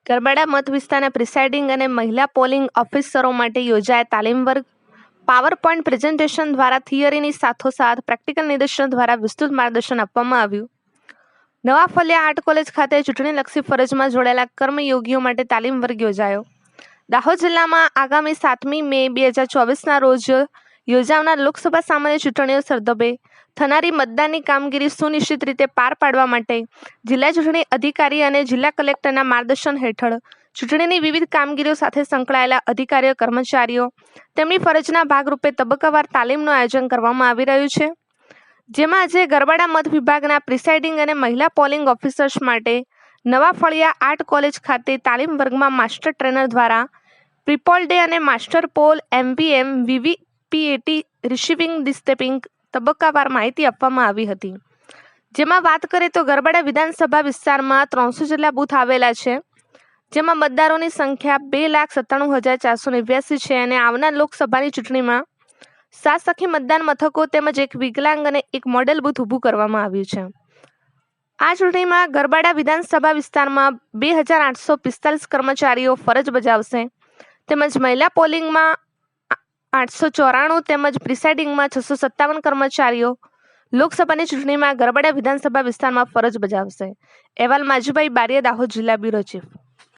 ગરબાડા મત વિસ્તારના પ્રિસાઇડિંગ અને મહિલા પોલિંગ ઓફિસરો માટે યોજાયા તાલીમ વર્ગ પાવર પોઈન્ટ પ્રેઝન્ટેશન દ્વારા થિયરીની સાથોસાથ પ્રેક્ટિકલ નિદર્શન દ્વારા વિસ્તૃત માર્ગદર્શન આપવામાં આવ્યું. નવા ફળિયા આર્ટ કોલેજ ખાતે ચૂંટણીલક્ષી ફરજમાં જોડાયેલા કર્મયોગીઓ માટે તાલીમ વર્ગ યોજાયો. દાહોદ જિલ્લામાં આગામી 7મી મે 2024ના રોજ યોજાનાર લોકસભા સામાન્ય ચૂંટણીઓ સરધબે થનારી મતદાનની કામગીરી સુનિશ્ચિત રીતે પાર પાડવા માટે જિલ્લા ચૂંટણી અધિકારી અને જિલ્લા કલેક્ટરના માર્ગદર્શન હેઠળ ચૂંટણીની વિવિધ કામગીરીઓ સાથે સંકળાયેલા અધિકારીઓ કર્મચારીઓ તેમની ફરજના ભાગરૂપે તબક્કાવાર તાલીમનું આયોજન કરવામાં આવી રહ્યું છે. જેમાં આજે ગરબાડા મત વિભાગના પ્રિસાઇડિંગ અને મહિલા પોલિંગ ઓફિસર્સ માટે નવા ફળિયા આર્ટ કોલેજ ખાતે તાલીમ વર્ગમાં માસ્ટર ટ્રેનર દ્વારા પ્રીપોલ ડે અને master poll MVM VVPAT receiving dispatching તબક્કાવાર માહિતી આપવામાં આવી હતી. જેમાં વાત કરીએ તો ગરબાડા વિધાનસભા વિસ્તારમાં 300 જેટલા બૂથ આવેલા છે, જેમાં મતદારોની સંખ્યા 2,97,489 છે અને આવનાર લોકસભાની ચૂંટણીમાં 7 સખી મતદાન મથકો તેમજ એક વિકલાંગ અને એક મોડેલ બૂથ ઊભું કરવામાં આવ્યું છે. આ ચૂંટણીમાં ગરબાડા વિધાનસભા વિસ્તારમાં 2,845 કર્મચારીઓ ફરજ બજાવશે તેમજ મહિલા પોલિંગમાં 894 તેમજ પ્રિસાઇડિંગમાં 657 કર્મચારીઓ લોકસભાની ચૂંટણીમાં ગરબાડા વિધાનસભા વિસ્તારમાં ફરજ બજાવશે. અહેવાલ માજીભાઈ બારિયા, દાહોદ જિલ્લા બ્યુરો ચીફ.